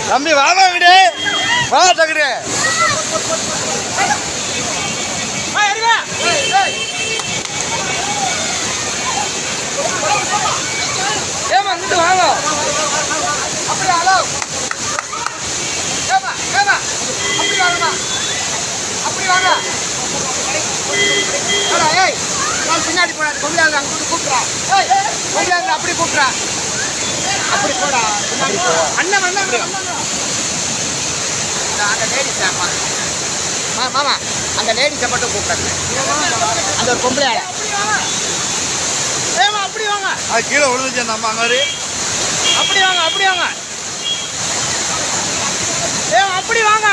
தம்பி வாங்க விடு வா தகுடு ஏமா இங்கிட்டு வாங்க அப்படி ஹலோ ஏமா ஏமா அப்படி வாங்கம்மா அப்படி வாங்க ஏய் நான் பின்னாடி போடாது கொண்டாங்க அங்கிட்டு கூப்பிட்றா ஏய் கொண்டாங்க அப்படி கூப்பிட்றா அப்படி போடா அண்ணன் அண்ணன் அந்த லேடிஸ் மாமா அந்த லேடிஸை மட்டும் கூப்பிட்றாங்க அந்த ஒரு பொம்பளை ஏமா அப்படி வாங்க அது கீழே விழுந்துச்சு அந்த அம்மா அங்கே அப்படி வாங்க ஏமா அப்படி வாங்க